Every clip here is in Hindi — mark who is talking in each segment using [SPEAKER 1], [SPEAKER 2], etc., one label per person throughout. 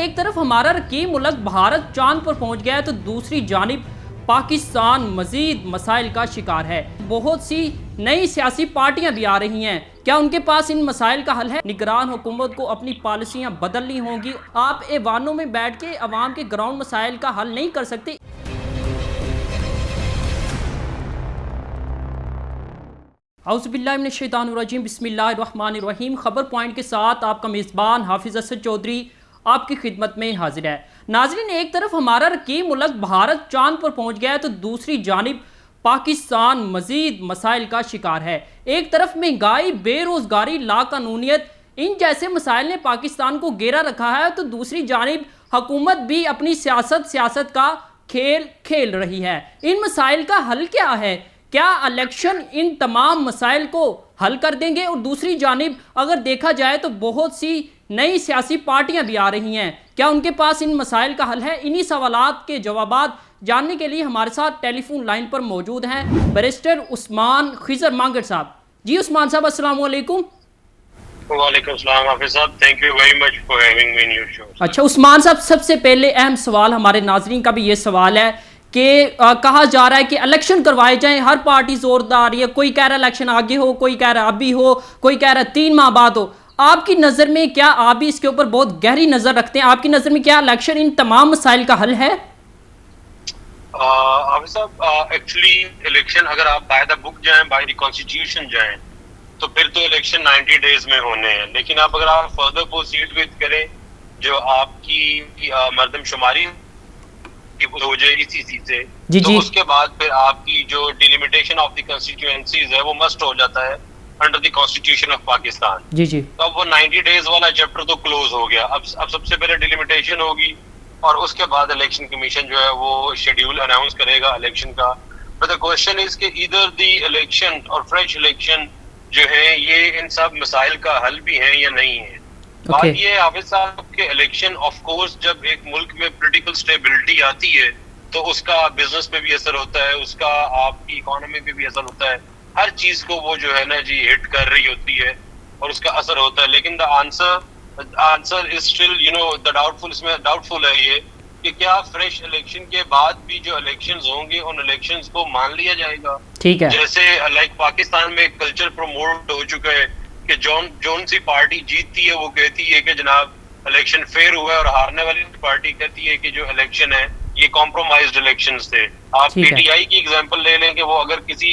[SPEAKER 1] एक तरफ हमारा रकीब मुल्क भारत चांद पर पहुंच गया है तो दूसरी जानिब पाकिस्तान मजीद मसाइल का शिकार है। बहुत सी नई सियासी पार्टियां भी आ रही हैं। क्या उनके पास इन मसाइल का हल है? निगरान हुकूमत को अपनी पॉलिसियां बदलनी होंगी। आप ऐवानों में बैठ के अवाम के ग्राउंड मसाइल का हल नहीं कर सकते। औज़ुबिल्लाहिमिनश्शैतानिर्रजीम बिस्मिल्लाहिर्रहमानिर्रहीम। खबर पॉइंट के साथ आपका मेज़बान हाफिज़ असद चौधरी आपकी खिदमत में हाजिर है। नाज़रीन, एक तरफ हमारा रकीब मुल्क भारत चांद पर पहुंच गया है तो दूसरी जानिब पाकिस्तान मजीद मसाइल का शिकार है। एक तरफ महंगाई, बेरोज़गारी, लाकानूनियत, इन जैसे मसाइल ने पाकिस्तान को घेरा रखा है तो दूसरी जानिब हुकूमत भी अपनी सियासत का खेल खेल रही है। इन मसाइल का हल क्या है? क्या इलेक्शन इन तमाम मसाइल को हल कर देंगे? और दूसरी जानिब अगर देखा जाए तो बहुत सी नई सियासी पार्टियां भी आ रही हैं। क्या उनके पास इन मसाइल का हल है? इन्हीं सवालात के जवाबात जानने के लिए हमारे साथ टेलीफोन लाइन पर मौजूद हैं बैरिस्टर उस्मान खिजर मांगड़ साहब। जी उस्मान साहब, अस्सलाम वालेकुम।
[SPEAKER 2] वालेकुम सलाम हाफिज साहब, thank you very much for having me in your show.
[SPEAKER 1] अच्छा उस्मान साहब, सबसे पहले अहम सवाल हमारे नाजरीन का भी ये सवाल है कि कहा जा रहा है कि इलेक्शन करवाए जाएं। हर पार्टी जोरदार रही है, कोई कह रहा है इलेक्शन आगे हो, कोई कह रहा है अभी हो, कोई कह रहा है 3 माह बाद हो। आपकी नज़र में क्या, आप भी इसके ऊपर बहुत गहरी नज़र रखते हैं, आपकी नज़र में क्या इलेक्शन इन तमाम मसाइल का हल है?
[SPEAKER 2] हाफिज साहब, एक्चुअली इलेक्शन अगर आप बाय द बुक जाएं, बाय द कॉन्स्टिट्यूशन जाएं, तो फिर तो इलेक्शन 90 डेज में होने हैं। लेकिन अगर आप फर्दर प्रोसीड विद करें, जो आपकी मर्दमशुमारी हो जाए इसी चीज से, तो उसके बाद फिर आपकी जो डिलिमिटेशन ऑफ द कंस्टिट्यूएंसीज है वो मस्ट हो जाता है under the constitution of Pakistan.
[SPEAKER 1] जी।
[SPEAKER 2] तो अब वो 90 डेज वाला चैप्टर तो क्लोज हो गया। अब सबसे पहले डिलिमिटेशन होगी और उसके बाद इलेक्शन कमीशन जो है वो शेड्यूल अनाउंस करेगा इलेक्शन का। बट द क्वेश्चन इज कि इधर द इलेक्शन और फ्रेश इलेक्शन जो है ये इन सब मसाइल का हल भी है या नहीं है। बात ये है हाफिज साहब के इलेक्शन ऑफ कोर्स जब एक मुल्क में पॉलिटिकल स्टेबिलिटी आती है तो उसका बिजनेस पे भी असर होता है, उसका आपकी इकोनॉमी पे भी असर होता है, हर चीज को वो जो है ना जी हिट कर रही होती है और उसका असर होता है। लेकिन the answer is still the doubtful. इसमें डाउटफुल है ये कि क्या फ्रेश इलेक्शन के बाद भी जो इलेक्शंस होंगे उन इलेक्शंस को मान लिया जाएगा।
[SPEAKER 1] ठीक है,
[SPEAKER 2] जैसे लाइक पाकिस्तान में कल्चर प्रमोट हो चुका है कि जोन सी पार्टी जीतती है वो कहती है कि जनाब इलेक्शन फेयर हुआ है, और हारने वाली पार्टी कहती है कि जो इलेक्शन है ये कॉम्प्रोमाइज्ड इलेक्शंस थे। आप पीटीआई की एग्जांपल ले लें कि वो अगर किसी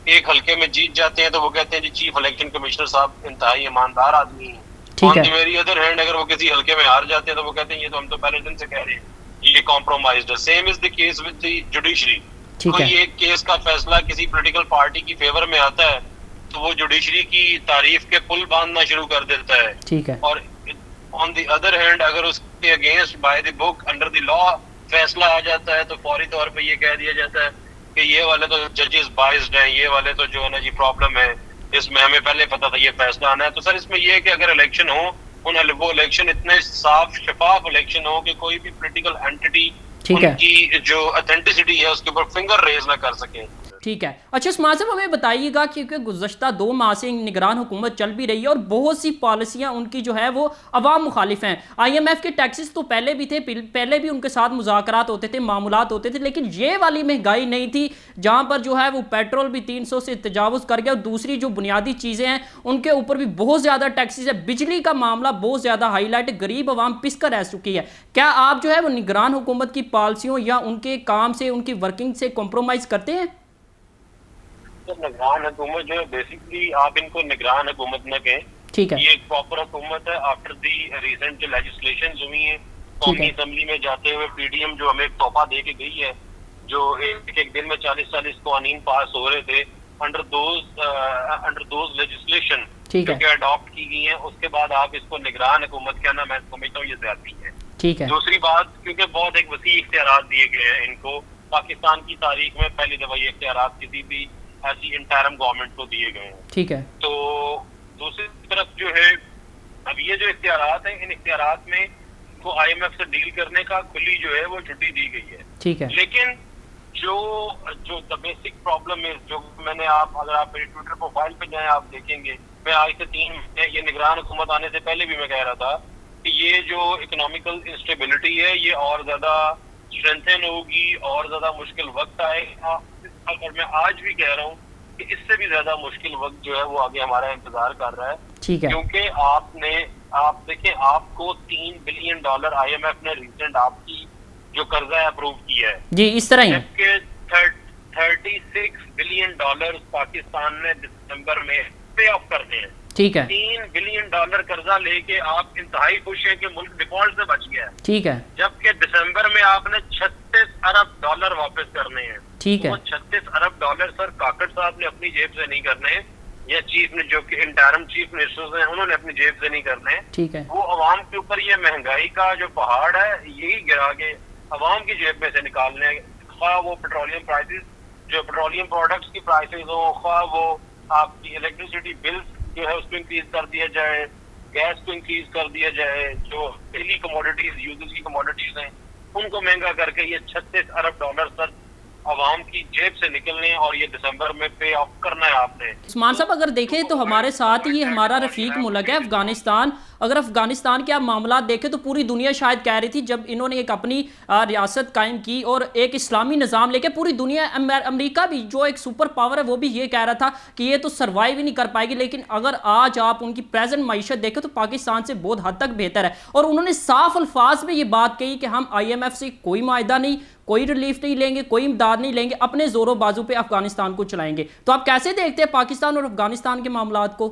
[SPEAKER 2] एक हल्के में जीत जाते हैं तो वो कहते हैं जी चीफ इलेक्शन कमिश्नर साहब इंतहाई ईमानदार आदमी है। On the very other hand अगर वो किसी हल्के में हार जाते हैं तो वो कहते हैं ये तो हम तो पहले दिन से कह रहे हैं ये कॉम्प्रोमाइज्ड है। Same is the case with the judiciary. कोई एक केस का फैसला किसी पॉलिटिकल पार्टी की फेवर में आता है तो वो जुडिशरी की तारीफ के पुल बांधना शुरू कर देता है।
[SPEAKER 1] ठीक है।
[SPEAKER 2] और ऑन द अदर हैंड अगर उसके against by the book under the law फैसला आ जाता है तो फौरी तौर पे ये कह दिया जाता है कि ये वाले तो जजेस बाइस्ड हैं, ये वाले तो जो है ना जी प्रॉब्लम है, इसमें हमें पहले पता था ये फैसला आना है। तो सर इसमें ये है कि अगर इलेक्शन हो वो इलेक्शन इतने साफ शफाफ इलेक्शन हो कि कोई भी पॉलिटिकल एंटिटी उनकी जो ऑथेंटिसिटी है उसके ऊपर फिंगर रेज ना कर सके।
[SPEAKER 1] ठीक है। अच्छा उस्मान साहब, हमें बताइएगा क्योंकि गुज़श्ता 2 माह से निगरान हुकूमत चल भी रही है और बहुत सी पॉलिसियां उनकी जो है वो अवाम मुखालिफ हैं। IMF के टैक्सेस तो पहले भी थे, पहले भी उनके साथ मुज़ाकरात होते थे, मामूलात होते थे, लेकिन ये वाली महंगाई नहीं थी जहां पर जो है वो पेट्रोल भी 300 से तजावुज़ कर गया और दूसरी जो बुनियादी चीज़ें हैं उनके ऊपर भी बहुत ज़्यादा टैक्सेस है। बिजली का मामला बहुत ज़्यादा हाईलाइट, गरीब अवाम पिस कर रह चुकी है। क्या आप जो है वो निगरान हुकूमत की पॉलिसियों या उनके काम से, उनकी वर्किंग से कॉम्प्रोमाइज़ करते हैं?
[SPEAKER 2] तो निगरान हुकूमत जो है बेसिकली आप इनको निगरान हुकूमत न कहें।
[SPEAKER 1] ठीक है।
[SPEAKER 2] ये एक प्रॉपर हुकूमत है। आफ्टर दी रिसेंट जो लेजिस्लेशन हुई है कौमी असेंबली में जाते हुए PDM जो हमें एक तोहफा दे के गई है, जो एक दिन में 40 कानून पास हो रहे थे अंडर दोज लेजिस्लेशन जो कि अडॉप्ट की गई है, उसके बाद आप इसको निगरान हुकूमत कहना मैं समझता हूँ ये ज्यादती है।
[SPEAKER 1] ठीक है।
[SPEAKER 2] दूसरी बात, क्योंकि बहुत एक वसी इख्तियारात दिए गए हैं इनको, पाकिस्तान की तारीख में पहली दफा ये इख्तियारात किसी भी ऐसी इंटरिम गवर्नमेंट को दिए गए हैं।
[SPEAKER 1] ठीक है।
[SPEAKER 2] तो दूसरी तरफ जो है अब ये जो इख्तियारात हैं, इन इख्तियारात में को IMF से डील करने का खुली जो है वो छुट्टी दी गई है।
[SPEAKER 1] ठीक है।
[SPEAKER 2] लेकिन जो द बेसिक प्रॉब्लम है, जो मैंने अगर आप मेरी ट्विटर प्रोफाइल पे जाएं आप देखेंगे, मैं आज से 3 महीने ये निगरान हुकूमत आने से पहले भी मैं कह रहा था कि ये जो इकोनॉमिकल इंस्टेबिलिटी है ये और ज्यादा स्ट्रेंथन होगी और ज्यादा मुश्किल वक्त आएगा। और मैं आज भी कह रहा हूँ कि इससे भी ज्यादा मुश्किल वक्त जो है वो आगे हमारा इंतजार कर रहा है।
[SPEAKER 1] ठीक है।
[SPEAKER 2] क्योंकि आप देखें, आपको $3 बिलियन IMF ने रिसेंट आपकी जो कर्जा है अप्रूव किया है
[SPEAKER 1] जी, इस तरह ही है।
[SPEAKER 2] जबकि $36 बिलियन पाकिस्तान ने दिसंबर में पे ऑफ करने हैं।
[SPEAKER 1] ठीक है।
[SPEAKER 2] $3 बिलियन कर्जा लेके आप इंतहाई खुश हैं कि मुल्क डिफॉल्ट से बच गया है।
[SPEAKER 1] ठीक है।
[SPEAKER 2] जबकि दिसंबर में आपने $36 अरब वापस करने हैं।
[SPEAKER 1] ठीक है।
[SPEAKER 2] वो $36 अरब सर काकड़ साहब ने अपनी जेब से नहीं करने हैं, या चीफ ने जो कि इंटरिम चीफ मिनिस्टर्स हैं उन्होंने अपनी जेब से नहीं करने हैं।
[SPEAKER 1] ठीक है।
[SPEAKER 2] वो अवाम के ऊपर ये महंगाई का जो पहाड़ है यही गिरा के अवाम की जेब में से निकालने हैं। ख्वाह वो पेट्रोलियम प्राइसेस, जो पेट्रोलियम प्रोडक्ट्स की प्राइसेस हो, ख्वाह वो आपकी इलेक्ट्रिसिटी बिल्स जो है उसको इंक्रीज कर दिया जाए, गैस को इंक्रीज कर दिया जाए, जो डेली कमोडिटीज यूजेस की कमोडिटीज हैं उनको महंगा करके ये $36 अरब सर अवाम की जेब से निकलने और ये दिसंबर में पे ऑफ करना है आपने।
[SPEAKER 1] उस्मान साहब, अगर देखें तो हमारे साथ ही हमारा रफीक मुल्क है अफगानिस्तान। अगर अफगानिस्तान के आप मामला देखें तो पूरी दुनिया शायद कह रही थी जब इन्होंने एक अपनी रियासत कायम की और एक इस्लामी निज़ाम लेके, पूरी दुनिया, अमेरिका भी जो एक सुपर पावर है वो भी ये कह रहा था कि ये तो सर्वाइव ही नहीं कर पाएगी। लेकिन अगर आज आप उनकी प्रेजेंट मईशत देखें तो पाकिस्तान से बहुत हद तक बेहतर है। और उन्होंने साफ अल्फाज में ये बात कही कि हम IMF से कोई मायदा नहीं, कोई रिलीफ नहीं लेंगे, कोई इमदाद नहीं लेंगे, अपने जोरों बाजू पे अफगानिस्तान को चलाएंगे। तो आप कैसे देखते हैं पाकिस्तान और अफगानिस्तान के मामलात को?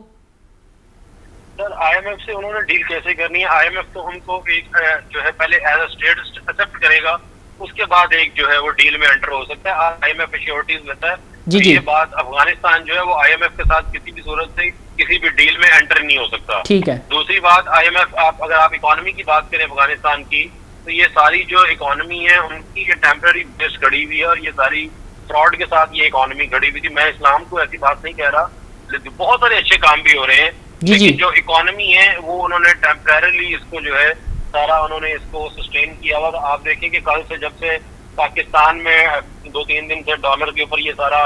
[SPEAKER 2] सर, IMF से उन्होंने डील कैसे करनी है? IMF तो उनको एक जो है पहले एज अ स्टेट एक्सेप्ट करेगा, उसके बाद एक जो है वो डील में एंटर हो सकता है। IMF एश्योरिटीज देता है।
[SPEAKER 1] जी
[SPEAKER 2] तो
[SPEAKER 1] जी।
[SPEAKER 2] ये बात अफगानिस्तान जो है वो IMF के साथ किसी भी सूरत से किसी भी डील में एंटर नहीं हो सकता।
[SPEAKER 1] ठीक है।
[SPEAKER 2] दूसरी बात, IMF अगर आप इकोनॉमी की बात करें अफगानिस्तान की, तो ये सारी जो इकोनॉमी है उनकी ये टेम्पररी बेस खड़ी हुई है और ये सारी फ्रॉड के साथ ये इकोनॉमी खड़ी हुई थी। मैं इस्लाम को ऐसी बात नहीं कह रहा, लेकिन बहुत सारे अच्छे काम भी हो रहे हैं।
[SPEAKER 1] जी जी।
[SPEAKER 2] लेकिन जो इकोनॉमी है वो उन्होंने टेम्पररीली इसको जो है सारा उन्होंने इसको सस्टेन किया हुआ। तो आप देखें कि कल से जब से पाकिस्तान में 2-3 दिन से डॉलर के ऊपर ये सारा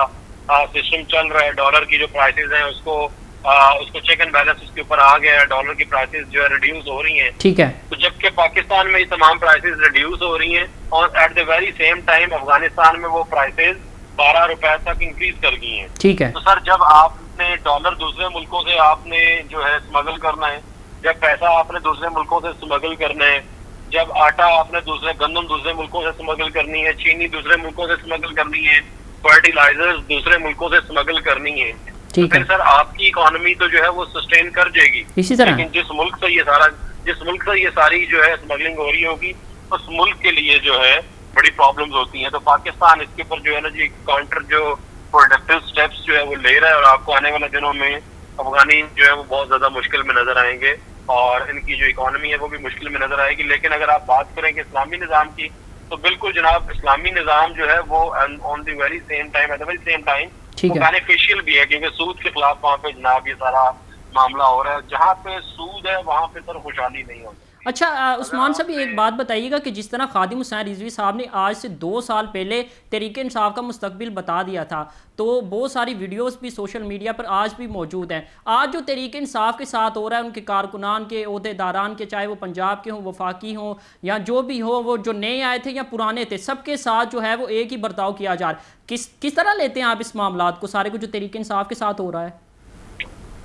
[SPEAKER 2] सिस्टम चल रहा है, डॉलर की जो प्राइसेस हैं उसको चेक एंड बैलेंस उसके ऊपर आ गया है, डॉलर की प्राइसेस जो है रिड्यूस हो रही हैं।
[SPEAKER 1] ठीक है।
[SPEAKER 2] तो जबकि पाकिस्तान में ये तमाम प्राइसेस रिड्यूस हो रही हैं और at the very same time Afghanistan में वो प्राइसेस 12 रुपए तक इंक्रीज कर गई हैं।
[SPEAKER 1] ठीक है।
[SPEAKER 2] तो सर, जब आपने डॉलर दूसरे मुल्कों से आपने जो है स्मगल करना है, जब पैसा आपने दूसरे मुल्कों से स्मगल करना है, जब आटा आपने गंदम दूसरे मुल्कों से स्मगल करनी है, चीनी दूसरे मुल्कों से स्मगल करनी है, फर्टिलाइजर्स दूसरे मुल्कों से स्मगल करनी है, तो फिर सर आपकी इकोनॉमी तो जो है वो सस्टेन कर जाएगी।
[SPEAKER 1] इसी तरह
[SPEAKER 2] लेकिन जिस मुल्क से ये सारी जो है स्मगलिंग हो रही होगी उस मुल्क के लिए जो है बड़ी प्रॉब्लम्स होती हैं। तो पाकिस्तान इसके ऊपर जो है ना जी काउंटर जो प्रोडक्टिव स्टेप्स जो है वो ले रहा है और आपको आने वाले दिनों में अफगानी जो है वो बहुत ज्यादा मुश्किल में नजर आएंगे और इनकी जो इकोनॉमी है वो भी मुश्किल में नजर आएगी। लेकिन अगर आप बात करें कि इस्लामी निजाम की, तो बिल्कुल जनाब इस्लामी निजाम जो है वो on the very same time beneficial भी है, क्योंकि सूद के खिलाफ वहाँ पे जनाब ये सारा मामला हो रहा है। जहाँ पे सूद है वहाँ पे सर खुशहाली नहीं होती।
[SPEAKER 1] अच्छा उस्मान साहब, एक बात बताइएगा कि जिस तरह खादिम हुसैन रिजवी साहब ने आज से 2 साल पहले तहरीक इंसाफ का मुस्तकबिल बता दिया था, तो बहुत सारी वीडियोस भी सोशल मीडिया पर आज भी मौजूद हैं। आज जो तहरीक इंसाफ के साथ हो रहा है, उनके कारकुनान के, ओहदेदारान के, चाहे वो पंजाब के हों, वफाकी हों या जो भी हो, वो जो नए आए थे या पुराने थे, सबके साथ जो है वो एक ही बर्ताव किया जा रहा है। किस तरह लेते हैं आप इस मामलात को सारे को जो तहरीक इंसाफ के साथ हो रहा है?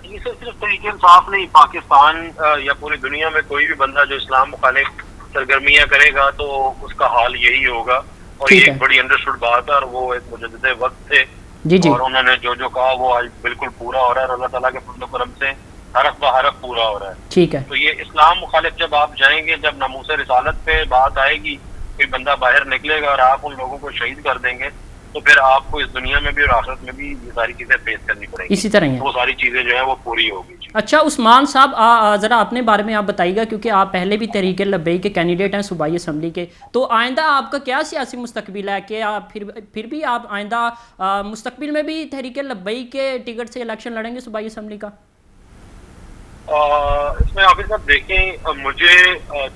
[SPEAKER 2] इसे सिर्फ तहरीक इंसाफ नहीं, पाकिस्तान या पूरी दुनिया में कोई भी बंदा जो इस्लाम मुखालिफ सरगर्मियां करेगा तो उसका हाल यही होगा। और ये एक बड़ी अंडरस्टूड बात है और वो एक मुजद्दिद वक्त थे
[SPEAKER 1] जी जी।
[SPEAKER 2] और उन्होंने जो कहा वो आज बिल्कुल पूरा हो रहा है। अल्लाह ताला के फजल करम से हरफ ब हरफ पूरा हो रहा है।
[SPEAKER 1] ठीक है।
[SPEAKER 2] तो ये इस्लाम मुखालिफ जब आप जाएंगे, जब नामूस रिसालत पे बात आएगी, कोई बंदा बाहर निकलेगा और आप उन लोगों को शहीद कर देंगे, तो फिर आपको इस दुनिया में भी और आखिरत में भी ये सारी चीजें फेस करनी पड़ेंगी।
[SPEAKER 1] इसी तरह ही है।
[SPEAKER 2] वो सारी चीजें जो है वो पूरी होगी।
[SPEAKER 1] अच्छा उस्मान साहब, ज़रा अपने बारे में आप बताइएगा, क्योंकि आप पहले भी तहरीक लब्बई के कैंडिडेट हैं सूबाई असम्बली के, तो आइंदा आपका क्या सियासी मुस्तकबिल है कि आप फिर भी आप आइंदा मुस्तकबिल में भी तहरीक लब्बई के टिकट से इलेक्शन लड़ेंगे सूबाई असम्बली का?
[SPEAKER 2] इसमें आप सब देखें, मुझे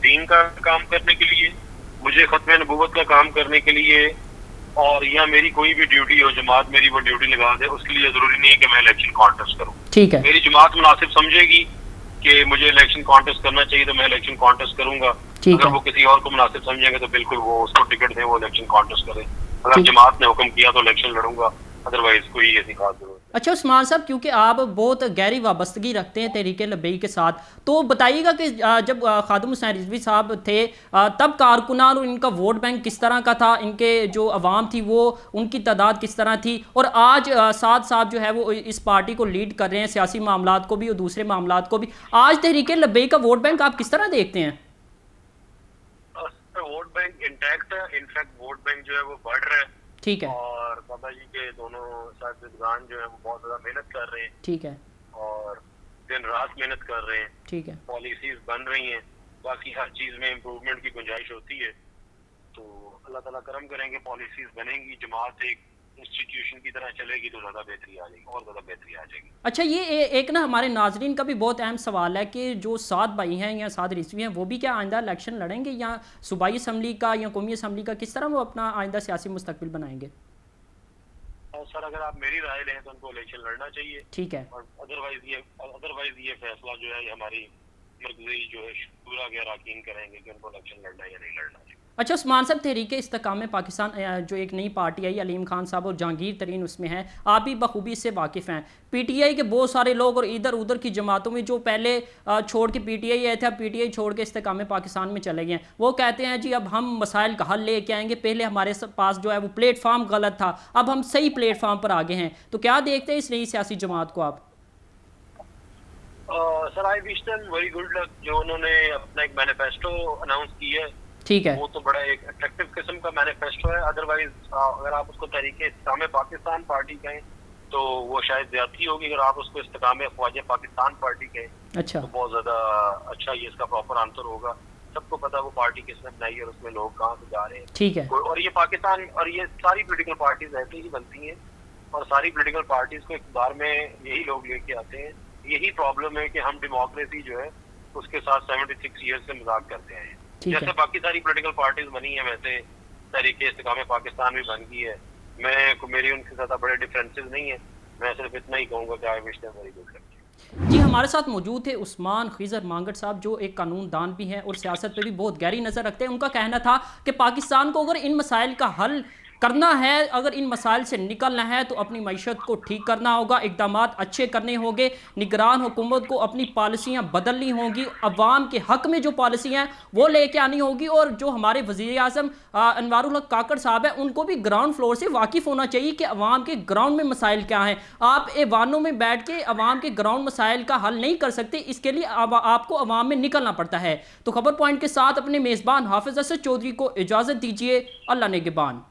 [SPEAKER 2] दीन का काम करने के लिए, मुझे खत्म नबूवत का काम करने के लिए और या मेरी कोई भी ड्यूटी हो, जमात मेरी वो ड्यूटी लगा दे, उसके लिए जरूरी नहीं है कि मैं इलेक्शन कॉन्टेस्ट करूं।
[SPEAKER 1] ठीक है।
[SPEAKER 2] मेरी जमात मुनासिब समझेगी कि मुझे इलेक्शन कॉन्टेस्ट करना चाहिए तो मैं इलेक्शन कॉन्टेस्ट करूंगा। अगर वो किसी और को मुनासिब समझेंगे तो बिल्कुल वो उसको टिकट दें, वो इलेक्शन कॉन्टेस्ट करे। अगर जमात ने हुक्म किया तो इलेक्शन लड़ूंगा, अदरवाइज कोई ऐसी खास जरूरत।
[SPEAKER 1] अच्छा उस्मान साहब, क्योंकि आप बहुत गहरी वाबस्तगी रखते हैं तहरीक लब्बैक के साथ, तो बताइएगा कि जब खादिम हुसैन रिजवी साहब थे तब कारकुनान और इनका वोट बैंक किस तरह का था, इनके जो अवाम थी वो उनकी तादाद किस तरह थी, और आज साद साहब जो है वो इस पार्टी को लीड कर रहे हैं, सियासी मामलात को भी और दूसरे मामलात को भी। आज तहरीक लब्बैक का वोट बैंक आप किस तरह देखते हैं?
[SPEAKER 2] वोट बैंक इंटैक्ट है, इनफैक्ट वोट बैंक जो है वो बढ़ रहा है।
[SPEAKER 1] ठीक है।
[SPEAKER 2] और बाबा जी के दोनों साहिबजान जो है वो बहुत ज्यादा मेहनत कर रहे हैं।
[SPEAKER 1] ठीक है।
[SPEAKER 2] और दिन रात मेहनत कर रहे हैं।
[SPEAKER 1] ठीक है।
[SPEAKER 2] पॉलिसीज बन रही हैं, बाकी हर चीज में इम्प्रूवमेंट की गुंजाइश होती है। तो अल्लाह ताला करम करेंगे, पॉलिसीज बनेंगी, जमात एक इंस्टीट्यूशन की तरह चलेगी तो ज्यादा बेहतरी आ जाएगी, और ज्यादा बेहतरी आ जाएगी।
[SPEAKER 1] अच्छा, ये एक ना हमारे नाजरीन का भी बहुत अहम सवाल है कि जो साद भाई हैं या साद रिजवी हैं वो भी क्या आइंदा इलेक्शन लड़ेंगे, या सूबाई असम्बली का या कौमी असम्बली का किस तरह वो अपना आइंदा सियासी मुस्तकबिल बनाएंगे?
[SPEAKER 2] और सर अगर आप मेरी राय लें तो उनको इलेक्शन लड़ना चाहिए।
[SPEAKER 1] ठीक है।
[SPEAKER 2] और अदरवाइज ये फैसला जो है हमारी मरकज़ी जो है शूरा के अरकान करेंगे कि उनको इलेक्शन लड़ना या नहीं लड़ना चाहिए।
[SPEAKER 1] अच्छा उस्मान साहब, तहरीक इस्तेकाम पाकिस्तान जो एक नई पार्टी आई, अलीम खान साहब और जहांगीर तरीन उसमें है, आप भी बखूबी इससे वाकिफ़ हैं। पीटीआई के बहुत सारे लोग और इधर उधर की जमातों में जो पहले छोड़ के पीटीआई आए थे, अब पीटीआई छोड़ के इस्तेकाम पाकिस्तान में चले गए हैं, वो कहते हैं जी अब हम मसाइल का हल लेके आएंगे, पहले हमारे पास जो है वो प्लेटफार्म गलत था, अब हम सही प्लेटफार्म पर आगे हैं। तो क्या देखते हैं इस नई सियासी जमात को आप?
[SPEAKER 2] Sir I wish them very good luck. जो उन्होंने अपना एक मैनिफेस्टो अनाउंस किया है,
[SPEAKER 1] ठीक है,
[SPEAKER 2] वो तो बड़ा एक अट्रैक्टिव किस्म का मैनिफेस्टो है। अदरवाइज अगर आप उसको तरीके इस्तेकाम पाकिस्तान पार्टी कहें तो वो शायद ज्यादती होगी। अगर आप उसको इस्तेकाम ख्वाजा पाकिस्तान पार्टी कहें
[SPEAKER 1] अच्छा,
[SPEAKER 2] तो बहुत ज्यादा अच्छा ये इसका प्रॉपर आंसर होगा। सबको पता वो पार्टी किसने बनाई और उसमें लोग कहाँ से जा रहे हैं।
[SPEAKER 1] ठीक है।
[SPEAKER 2] और ये पाकिस्तान और ये सारी पोलिटिकल पार्टीज ऐसे ही बनती हैं, और सारी पोलिटिकल पार्टीज को इक़्तिदार में यही लोग लेके आते हैं। यही प्रॉब्लम है कि हम डेमोक्रेसी जो है उसके साथ 76 ईयर्स से मजाक करते हैं। जैसे बाकी सारी पॉलिटिकल पार्टीज बनी है वैसे तरीके इस्तेकाम पाकिस्तान भी बन गई है। मेरी उनके साथ बड़े डिफरेंसेस नहीं है, मैं सिर्फ इतना ही कहूँगा कि I wish them very good luck.
[SPEAKER 1] जी, हमारे साथ मौजूद थे उस्मान खिजर मांगट साहब, जो एक कानून दान भी हैं और सियासत पे भी बहुत गहरी नज़र रखते हैं। उनका कहना था कि पाकिस्तान को अगर इन मसाइल का हल करना है, अगर इन मसाइल से निकलना है तो अपनी मईशत को ठीक करना होगा, इक़दाम अच्छे करने होंगे, निगरान हुकूमत को अपनी पॉलिसियाँ बदलनी होंगी, अवाम के हक़ में जो पॉलिसी हैं वो लेके आनी होगी, और जो हमारे वज़ीर आज़म अनवारुल हक काकड़ साहब हैं उनको भी ग्राउंड फ्लोर से वाकिफ़ होना चाहिए कि अवाम के ग्राउंड में मसाइल क्या हैं। आप ऐवानों में बैठ के अवाम के ग्राउंड मसाइल का हल नहीं कर सकते, इसके लिए आपको अवाम में निकलना पड़ता है। तो खबर पॉइंट के साथ अपने मेज़बान हाफिज़ असद चौधरी को इजाज़त दीजिए। अल्लाह नेगेबान।